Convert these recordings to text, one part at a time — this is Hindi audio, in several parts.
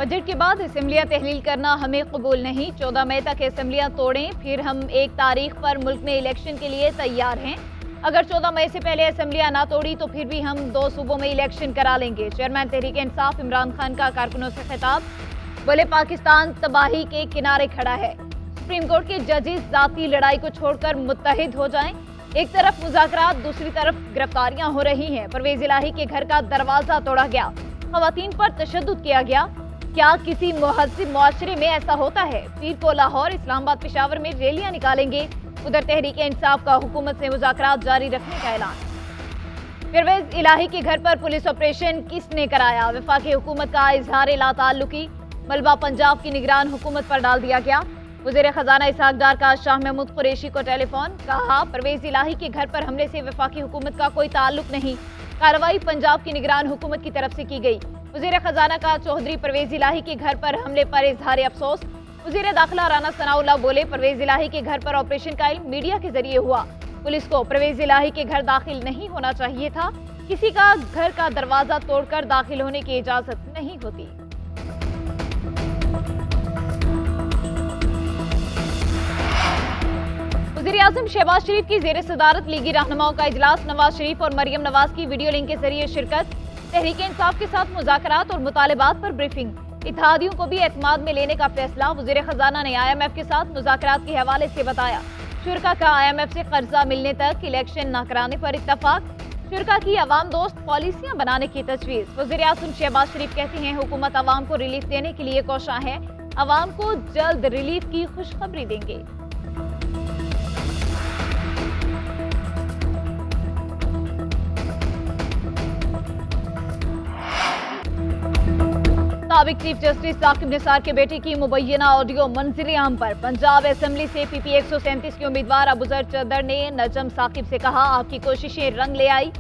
बजट के बाद असेंबलियां तहलील करना हमें कबूल नहीं। 14 मई तक असेंबलियां तोड़ें, फिर हम 1 तारीख पर मुल्क में इलेक्शन के लिए तैयार हैं। अगर 14 मई से पहले असेंबलियां ना तोड़ी तो फिर भी हम 2 सूबों में इलेक्शन करा लेंगे। चेयरमैन तहरीक इंसाफ इमरान खान का कारकुनों से खिताब, बोले पाकिस्तान तबाही के किनारे खड़ा है। सुप्रीम कोर्ट के जजेस जाती लड़ाई को छोड़कर मुत्तहिद हो जाएं। एक तरफ मुज़ाकरात, दूसरी तरफ गिरफ्तारियां हो रही हैं। परवेज इलाही के घर का दरवाजा तोड़ा गया, खवातीन पर तशद्दुद किया गया। क्या किसी मुहज़्ज़िब मुआशरे में ऐसा होता है? पीर को लाहौर, इस्लामाबाद, पेशावर में रैलियां निकालेंगे। उधर तहरीक इंसाफ का हुकूमत से मुज़ाकरात जारी रखने का ऐलान। परवेज इलाही के घर पर पुलिस ऑपरेशन किसने कराया? वफाकी हुकूमत का इजहार लाताल्लुकी, मलबा पंजाब की निगरान हुकूमत पर डाल दिया गया। वज़ीर खजाना इसहाक डार का शाह महमूद कुरैशी को टेलीफोन, कहा परवेज इलाही के घर पर हमले से वफाकी हुकूमत का कोई ताल्लुक नहीं, कार्रवाई पंजाब की निगरान हुकूमत की तरफ से की गई। वज़ीर खजाना का चौधरी परवेज इलाही के घर पर हमले पर इजहार अफसोस। वज़ीर दाखिला राना सनाउल्लाह बोले परवेज इलाही के घर पर ऑपरेशन का इल्म मीडिया के जरिए हुआ। पुलिस को परवेज इलाही के घर दाखिल नहीं होना चाहिए था। किसी का घर का दरवाजा तोड़कर दाखिल होने की इजाजत नहीं होती। वज़ीर आज़म शहबाज शरीफ की ज़ेर सदारत लीगी रहनुमाओं का इजलास, नवाज शरीफ और मरियम नवाज की वीडियो लिंक के जरिए शिरकत। तहरीक इंसाफ के साथ मुज़ाकरात और मुतालबात पर ब्रीफिंग। इत्तेहादियों को भी एतमाद में लेने का फैसला। वज़ीर खजाना ने IMF के साथ मुज़ाकरात के हवाले से बताया। शुरा का IMF से कर्जा मिलने तक इलेक्शन न कराने पर इत्तफाक। शुरा की अवाम दोस्त पॉलिसियां बनाने की तजवीज़। वज़ीर आज़म शहबाज शरीफ कहते हैं हुकूमत अवाम को रिलीफ देने के लिए कोशा है, अवाम को जल्द रिलीफ की खुशखबरी देंगे। साबिक चीफ जस्टिस साकिब निसार के बेटे की मुबैना ऑडियो मंजिल आम पर। पंजाब असेंबली से PP 137 के उम्मीदवार अबूजर चदर ने नजम साकिब से कहा, आपकी कोशिशें रंग ले आई।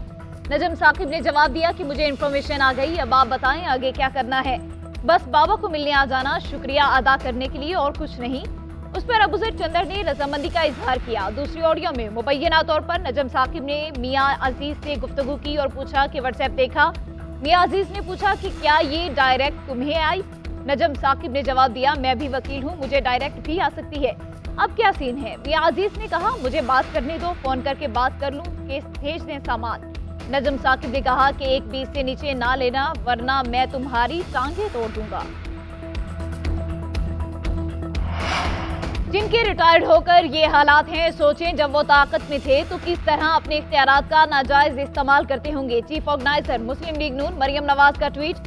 नजम साकिब ने जवाब दिया कि मुझे इंफॉर्मेशन आ गई, अब आप बताएं आगे क्या करना है। बस बाबा को मिलने आ जाना, शुक्रिया अदा करने के लिए और कुछ नहीं। उस पर अबूजर चंदर ने रजामंदी का इजहार किया। दूसरी ऑडियो में मुबैना तौर पर नजम साकिब ने मियाँ अजीज से गुफ्तगू की और पूछा कि व्हाट्सएप देखा। मियाँ अजीज ने पूछा कि क्या ये डायरेक्ट तुम्हें आई? नजम साकिब ने जवाब दिया, मैं भी वकील हूँ, मुझे डायरेक्ट भी आ सकती है। अब क्या सीन है? मियाँ अजीज ने कहा, मुझे बात करने दो, फोन करके बात कर लूँ, केस भेज दें सामान। नजम साकिब ने कहा कि 1 से नीचे ना लेना वरना मैं तुम्हारी टांगे तोड़ दूंगा। जिनके रिटायर्ड होकर ये हालात हैं, सोचें जब वो ताकत में थे तो किस तरह अपने इख्तियारात का नाजायज इस्तेमाल करते होंगे। चीफ ऑर्गेनाइजर मुस्लिम लीग नून मरियम नवाज का ट्वीट,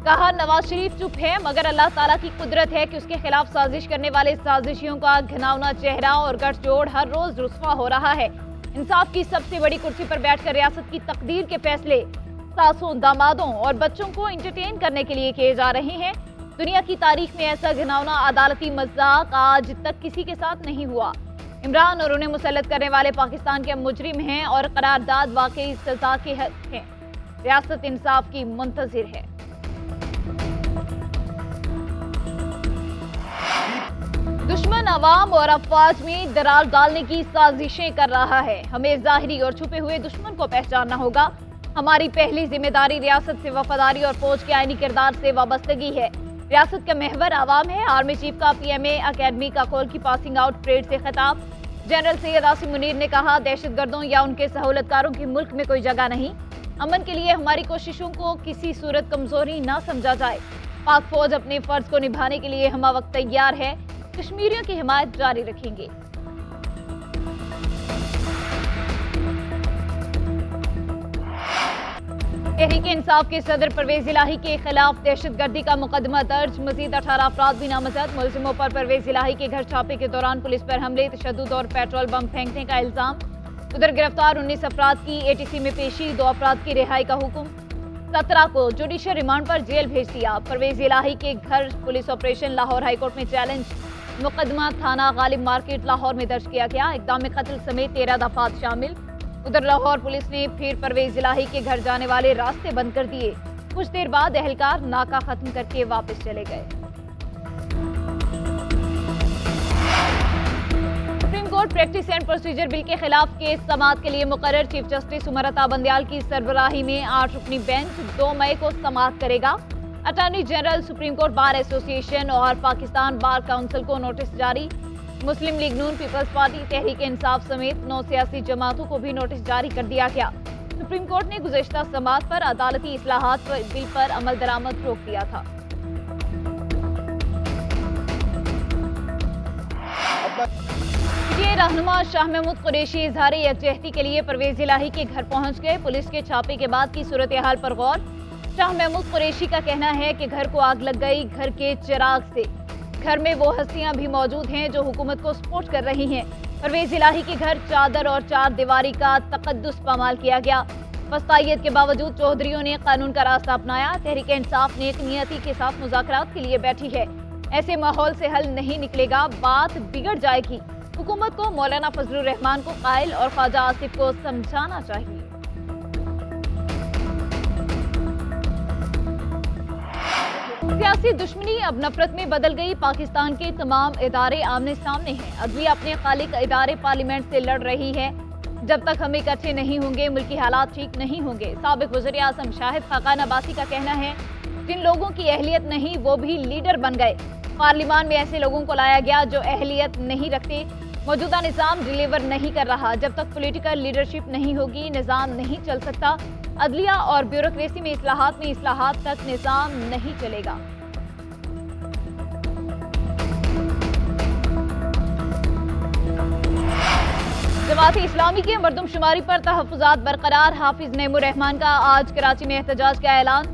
कहा नवाज शरीफ चुप है मगर अल्लाह ताला की कुदरत है कि उसके खिलाफ साजिश करने वाले साजिशियों का घिनौना चेहरा और गठजोड़ हर रोज रुस्वा हो रहा है। इंसाफ की सबसे बड़ी कुर्सी पर बैठकर रियासत की तकदीर के फैसले सासों, दामादों और बच्चों को एंटरटेन करने के लिए किए जा रहे हैं। दुनिया की तारीख में ऐसा घिनौना अदालती मजाक आज तक किसी के साथ नहीं हुआ। इमरान और उन्हें मुसल्लत करने वाले पाकिस्तान के मुजरिम हैं और करारदाद वाकई सजा के हक है। रियासत इंसाफ की मुंतजिर है। दुश्मन अवाम और अफवाज में दरार डालने की साजिशें कर रहा है। हमें जाहिरी और छुपे हुए दुश्मन को पहचानना होगा। हमारी पहली जिम्मेदारी रियासत से वफादारी और फौज के आईनी किरदार से वाबस्तगी है। रियासत का महवर आवाम है। आर्मी चीफ का PMA अकेडमी का कॉल की पासिंग आउट परेड से खिताब। जनरल सैयद आसिम मुनीर ने कहा, दहशतगर्दों या उनके सहूलतकारों की मुल्क में कोई जगह नहीं। अमन के लिए हमारी कोशिशों को किसी सूरत कमजोरी न समझा जाए। पाक फौज अपने फर्ज को निभाने के लिए हम वक्त तैयार है। कश्मीरियों की हिमायत जारी रखेंगे। तहरीक इंसाफ के सदर परवेज इलाही के खिलाफ दहशतगर्दी का मुकदमा दर्ज। मजीद 18 अफराद भी नामजद। मुलजिमों पर परवेज इलाही के घर छापे के दौरान पुलिस पर हमले, तशद्दुद और पेट्रोल बम फेंकने का इल्जाम। उधर गिरफ्तार 19 अफराद की ATC में पेशी, 2 अफराद की रिहाई का हुक्म। 17 को जुडिशियल रिमांड पर जेल भेज दिया। परवेज इलाही के घर पुलिस ऑपरेशन लाहौर हाईकोर्ट में चैलेंज। मुकदमा थाना गालिब मार्केट लाहौर में दर्ज किया गया। इक़दाम कत्ल समेत 13 दफात शामिल। उधर लाहौर पुलिस ने फिर परवेज इलाही के घर जाने वाले रास्ते बंद कर दिए। कुछ देर बाद एहलकार नाका खत्म करके वापस चले गए। Supreme court practice and procedure bill के खिलाफ केस समाअत के लिए मुकर्रर। चीफ जस्टिस उमर अता बंदयाल की सरबराही में 8 रुकनी बेंच 2 मई को समाअत करेगा। Attorney general, supreme court bar association और पाकिस्तान बार काउंसिल को नोटिस जारी। मुस्लिम लीग नून, पीपल्स पार्टी, तहरीक इंसाफ समेत 9 सियासी जमातों को भी नोटिस जारी कर दिया गया। सुप्रीम कोर्ट ने गुज़श्ता समात पर अदालती इस्लाहात बिल पर अमल दरामद रोक दिया था। पीटीआई रहनुमा शाह महमूद कुरैशी इजहार यकजहती के लिए परवेज इलाही के घर पहुंच गए। पुलिस के छापे के बाद की सूरत हाल पर गौर। शाह महमूद कुरैशी का कहना है कि घर को आग लग गई घर के चिराग से। घर में वो हस्तियां भी मौजूद हैं जो हुकूमत को सपोर्ट कर रही हैं। परवेज इलाही के घर चादर और चार दीवारी का तकद्दुस पामाल किया गया। वस्तायत के बावजूद चौधरियों ने कानून का रास्ता अपनाया। तहरीक इंसाफ नेक नियति के साथ मुज़ाकरात के लिए बैठी है। ऐसे माहौल से हल नहीं निकलेगा, बात बिगड़ जाएगी। हुकूमत को मौलाना फजलुर रहमान को कायल और ख्वाजा आसिफ को समझाना चाहिए। सियासी दुश्मनी अब नफरत में बदल गई। पाकिस्तान के तमाम इदारे आमने सामने हैं। अदलिया अपने खालिक इदारे पार्लियामेंट से लड़ रही है। जब तक हम इकट्ठे नहीं होंगे मुल्की हालात ठीक नहीं होंगे। साबिक वज़ीर आज़म शाहिद खाकान अब्बासी का कहना है, जिन लोगों की अहलियत नहीं वो भी लीडर बन गए। पार्लियामान में ऐसे लोगों को लाया गया जो अहलियत नहीं रखते। मौजूदा निज़ाम डिलीवर नहीं कर रहा। जब तक पॉलिटिकल लीडरशिप नहीं होगी निज़ाम नहीं चल सकता। अदलिया और ब्यूरोक्रेसी में इस्लाहात तक निज़ाम नहीं चलेगा। जमात इस्लामी के मरदमशुमारी पर तहफ़्फ़ुज़ात बरकरार। हाफिज नईमुर रहमान का आज कराची में एहतजाज का ऐलान।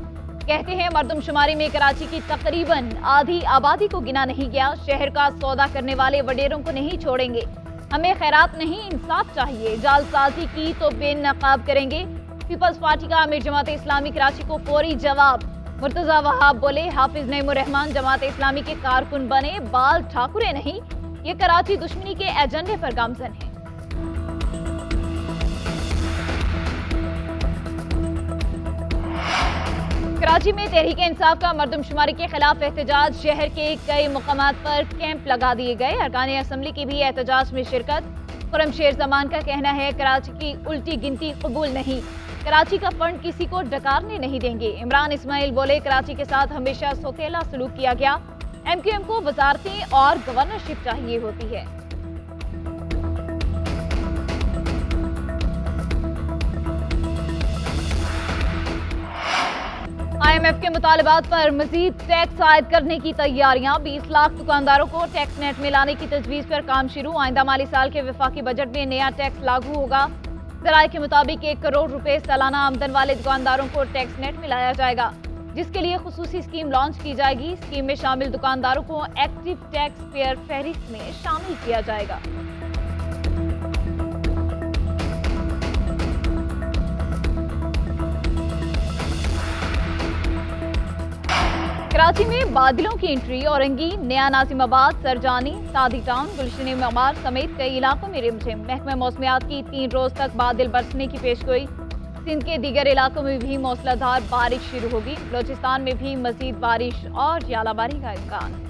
कहते हैं, मरदमशुमारी में कराची की तकरीबन आधी आबादी को गिना नहीं गया। शहर का सौदा करने वाले वडेरों को नहीं छोड़ेंगे। हमें खैरात नहीं इंसाफ चाहिए। जालसाजी की तो बेनकाब करेंगे। पीपल्स पार्टी का आमिर जमात इस्लामी कराची को फौरी जवाब। मुर्तजा वहाब बोले, हाफिज नईमुर रहमान जमात इस्लामी के कारकुन बने, बाल ठाकुरे नहीं। ये कराची दुश्मनी के एजेंडे पर गामजन है। कराची में तहरीक इंसाफ का मरदमशुमारी के खिलाफ एहतजाज। शहर के कई मुकामात पर कैंप लगा दिए गए। अरकान असम्बली की भी एहतजाज में शिरकत। खुर्रमशेर जमान का कहना है, कराची की उल्टी गिनती कबूल नहीं। कराची का फंड किसी को डकारने नहीं देंगे। इमरान इस्माइल बोले, कराची के साथ हमेशा सौतेला सलूक किया गया। MQM को वजारतें और गवर्नरशिप चाहिए होती है। IMF के मुतालबात पर मजीद टैक्स आयद करने की तैयारियां। 20 लाख दुकानदारों को टैक्स नेट में लाने की तजवीज़ पर काम शुरू। आइंदा माली साल के वफाकी बजट में नया टैक्स लागू होगा। ज़राए के मुताबिक 1 करोड़ रुपए सालाना आमदन वाले दुकानदारों को टैक्स नेट में लाया जाएगा, जिसके लिए खुसूसी स्कीम लॉन्च की जाएगी। स्कीम में शामिल दुकानदारों को एक्टिव टैक्स पेयर फहरिस्त में शामिल किया जाएगा। कराची में बादलों की एंट्री। औरंगी, नया नाजिमाबाद, सरजानी, सादी टाउन, गुलशन ममार समेत कई इलाकों में रिमझिम। महकमा मौसमियात की 3 रोज तक बादल बरसने की पेशगोई। सिंध के दीगर इलाकों में भी मूसलाधार बारिश शुरू होगी। बलोचिस्तान में भी मजीद बारिश और यालाबारी का इम्कान।